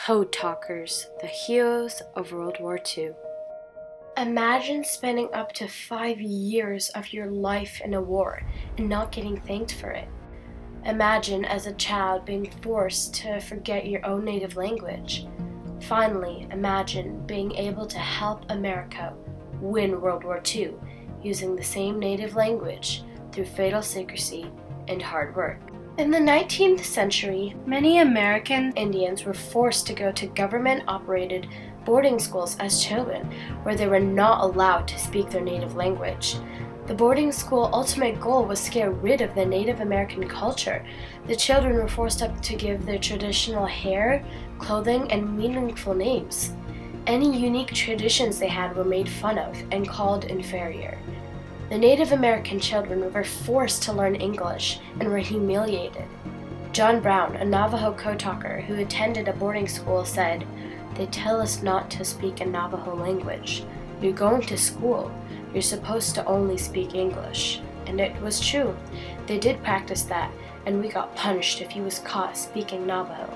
Code Talkers, the heroes of World War II. Imagine spending up to 5 years of your life in a war and not getting thanked for it. Imagine as a child being forced to forget your own native language. Finally, imagine being able to help America win World War II using the same native language through fatal secrecy and hard work. In the 19th century, many American Indians were forced to go to government-operated boarding schools as children, where they were not allowed to speak their native language. The boarding school ultimate goal was to get rid of the Native American culture. The children were forced up to give their traditional hair, clothing, and meaningful names. Any unique traditions they had were made fun of and called inferior. The Native American children were forced to learn English and were humiliated. John Brown, a Navajo code talker who attended a boarding school, said, "They tell us not to speak a Navajo language. You're going to school. You're supposed to only speak English." And it was true. They did practice that, and we got punished if he was caught speaking Navajo.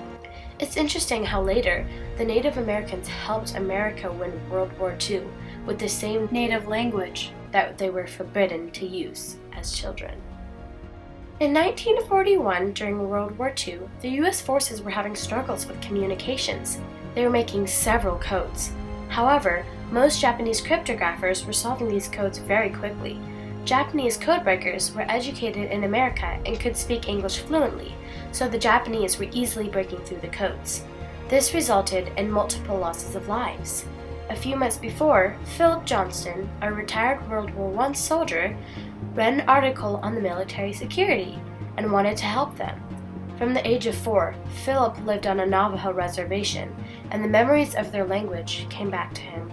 It's interesting how later, the Native Americans helped America win World War II with the same native language that they were forbidden to use as children. In 1941, during World War II, the U.S. forces were having struggles with communications. They were making several codes. However, most Japanese cryptographers were solving these codes very quickly. Japanese codebreakers were educated in America and could speak English fluently, so the Japanese were easily breaking through the codes. This resulted in multiple losses of lives. A few months before, Philip Johnston, a retired World War I soldier, read an article on the military security and wanted to help them. From the age of 4, Philip lived on a Navajo reservation, and the memories of their language came back to him.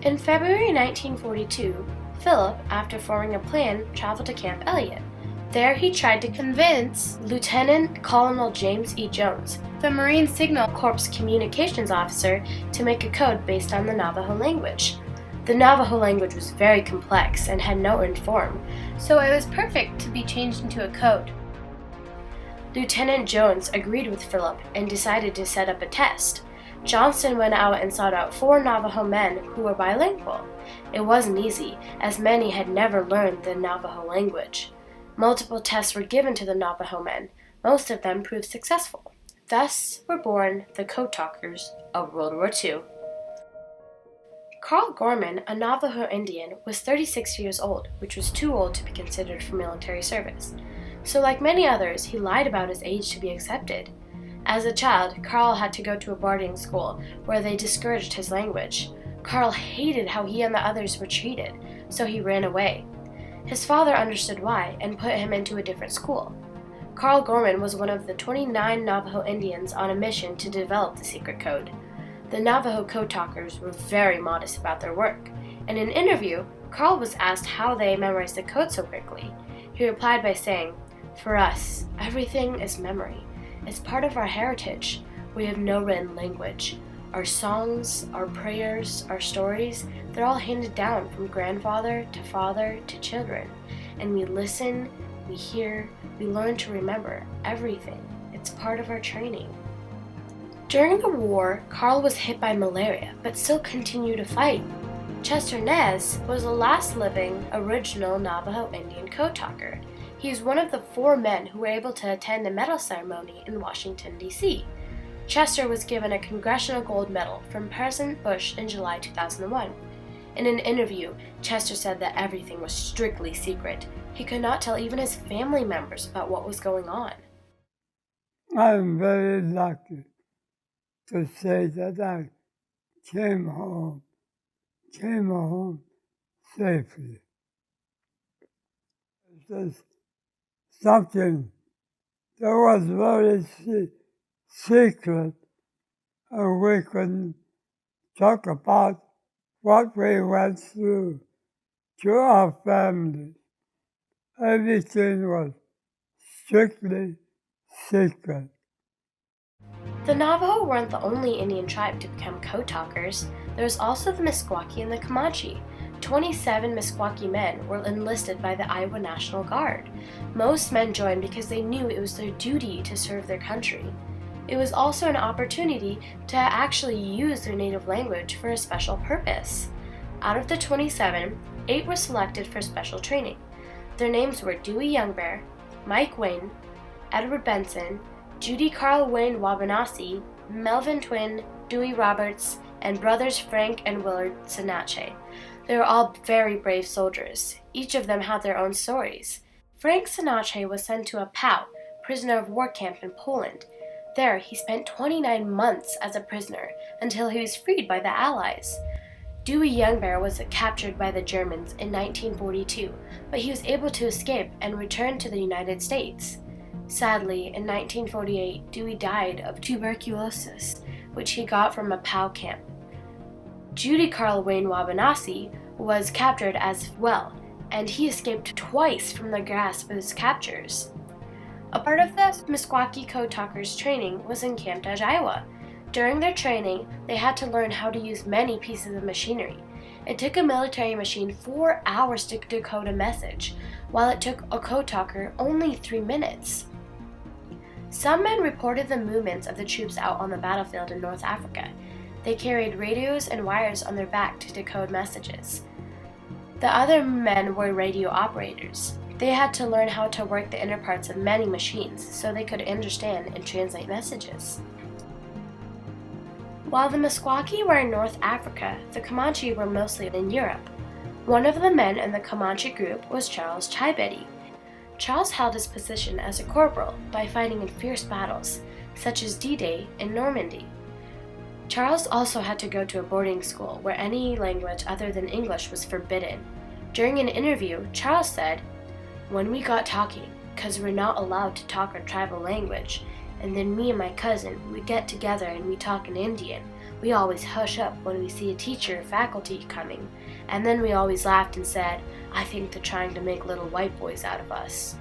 In February 1942, Philip, after forming a plan, traveled to Camp Elliott. There he tried to convince Lieutenant Colonel James E. Jones, the Marine Signal Corps communications officer, to make a code based on the Navajo language. The Navajo language was very complex and had no written form, so it was perfect to be changed into a code. Lieutenant Jones agreed with Philip and decided to set up a test. Johnston went out and sought out 4 Navajo men who were bilingual. It wasn't easy, as many had never learned the Navajo language. Multiple tests were given to the Navajo men. Most of them proved successful. Thus were born the Code Talkers of World War II. Carl Gorman, a Navajo Indian, was 36 years old, which was too old to be considered for military service. So like many others, he lied about his age to be accepted. As a child, Carl had to go to a boarding school where they discouraged his language. Carl hated how he and the others were treated, so he ran away. His father understood why and put him into a different school. Carl Gorman was one of the 29 Navajo Indians on a mission to develop the secret code. The Navajo code talkers were very modest about their work. In an interview, Carl was asked how they memorized the code so quickly. He replied by saying, "For us, everything is memory. It's part of our heritage. We have no written language. Our songs, our prayers, our stories, they're all handed down from grandfather to father to children. And we listen, we hear, we learn to remember everything. It's part of our training." During the war, Carl was hit by malaria, but still continued to fight. Chester Nez was the last living original Navajo Indian code talker. He is one of the 4 men who were able to attend the medal ceremony in Washington, D.C. Chester was given a Congressional Gold Medal from President Bush in July 2001. In an interview, Chester said that everything was strictly secret. He could not tell even his family members about what was going on. I'm very lucky to say that I came home safely. There's something that was very secret, and we couldn't talk about what we went through to our families. Everything was strictly secret. The Navajo weren't the only Indian tribe to become code talkers. There was also the Meskwaki and the Comanche. 27 Meskwaki men were enlisted by the Iowa National Guard. Most men joined because they knew it was their duty to serve their country. it was also an opportunity to actually use their native language for a special purpose. Out of the 27, 8 were selected for special training. Their names were Dewey Youngbear, Mike Wynn, Edward Benson, Judy Carl Wayne Wabanasi, Melvin Twin, Dewey Roberts, and brothers Frank and Willard Sinache. They were all very brave soldiers. Each of them had their own stories. Frank Sinache was sent to a POW, prisoner of war camp in Poland. There, he spent 29 months as a prisoner until he was freed by the Allies. Dewey Youngbear was captured by the Germans in 1942, but he was able to escape and return to the United States. Sadly, in 1948, Dewey died of tuberculosis, which he got from a POW camp. Judy Carl Wayne Wabanasi was captured as well, and he escaped twice from the grasp of his captors. A part of the Meskwaki Code Talkers training was in Camp Dodge, Iowa. During their training, they had to learn how to use many pieces of machinery. It took a military machine 4 hours to decode a message, while it took a code talker only 3 minutes. Some men reported the movements of the troops out on the battlefield in North Africa. They carried radios and wires on their back to decode messages. The other men were radio operators. They had to learn how to work the inner parts of many machines so they could understand and translate messages. While the Meskwaki were in North Africa, the Comanche were mostly in Europe. One of the men in the Comanche group was Charles Chibety. Charles held his position as a corporal by fighting in fierce battles, such as D-Day in Normandy. Charles also had to go to a boarding school where any language other than English was forbidden. During an interview, Charles said, "When we got talking, 'cause we're not allowed to talk our tribal language, and then me and my cousin, we get together and we talk in Indian. We always hush up when we see a teacher or faculty coming, and then we always laughed and said, 'I think they're trying to make little white boys out of us.'"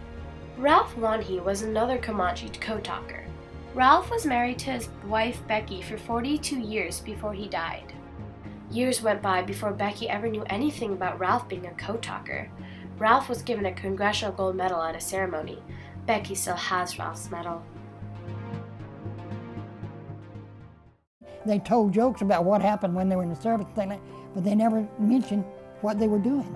Ralph Wanhe was another Comanche code talker. Ralph was married to his wife Becky for 42 years before he died. Years went by before Becky ever knew anything about Ralph being a code talker. Ralph was given a Congressional Gold Medal at a ceremony. Becky still has Ralph's medal. They told jokes about what happened when they were in the service, but they never mentioned what they were doing.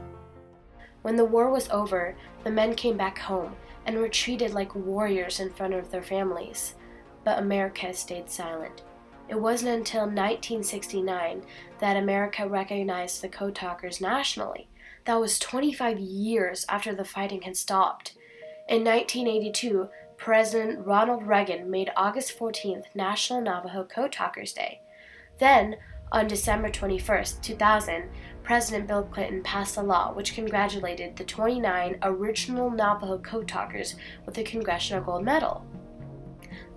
When the war was over, the men came back home and were treated like warriors in front of their families. But America stayed silent. It wasn't until 1969 that America recognized the code talkers nationally. That was 25 years after the fighting had stopped. In 1982, President Ronald Reagan made August 14th National Navajo Code Talkers Day. Then, on December 21st, 2000, President Bill Clinton passed a law which congratulated the 29 original Navajo code talkers with the Congressional Gold Medal.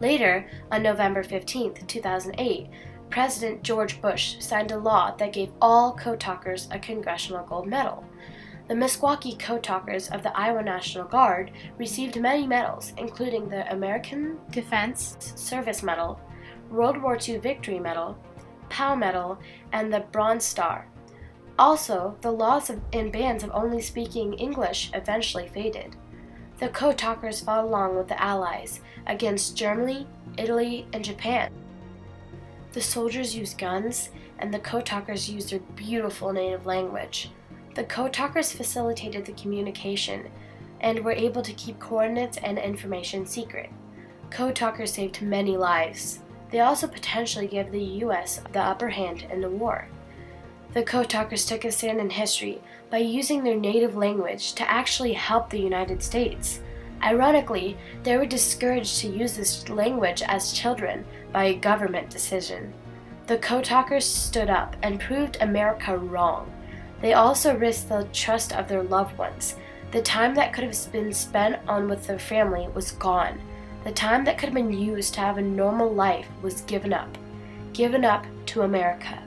Later, on November 15th, 2008, President George Bush signed a law that gave all code talkers a Congressional Gold Medal. The Meskwaki code talkers of the Iowa National Guard received many medals, including the American Defense Service Medal, World War II Victory Medal, POW Medal, and the Bronze Star. Also, the laws and bans of only speaking English eventually faded. The code talkers fought along with the Allies against Germany, Italy, and Japan. The soldiers used guns, and the code talkers used their beautiful native language. The code talkers facilitated the communication and were able to keep coordinates and information secret. Code talkers saved many lives. They also potentially gave the U.S. the upper hand in the war. The code talkers took a stand in history by using their native language to actually help the United States. Ironically, they were discouraged to use this language as children by a government decision. The code talkers stood up and proved America wrong. They also risked the trust of their loved ones. The time that could have been spent on with their family was gone. The time that could have been used to have a normal life was given up to America.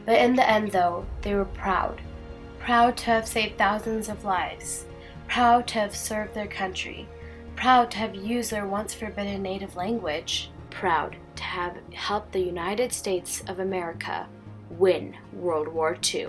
But in the end, though, they were proud to have saved thousands of lives, proud to have served their country, proud to have used their once forbidden native language, proud to have helped the United States of America win World War II.